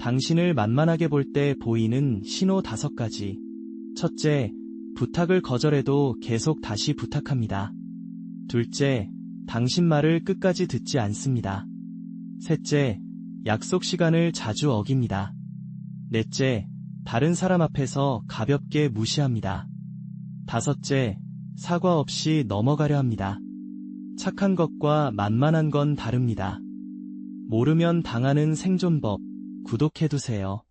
당신을 만만하게 볼 때 보이는 신호 5가지. 첫째, 부탁을 거절해도 계속 다시 부탁합니다. 둘째, 당신 말을 끝까지 듣지 않습니다. 셋째, 약속 시간을 자주 어깁니다. 넷째, 다른 사람 앞에서 가볍게 무시합니다. 다섯째, 사과 없이 넘어가려 합니다. 착한 것과 만만한 건 다릅니다. 모르면 당하는 생존법, 구독해두세요.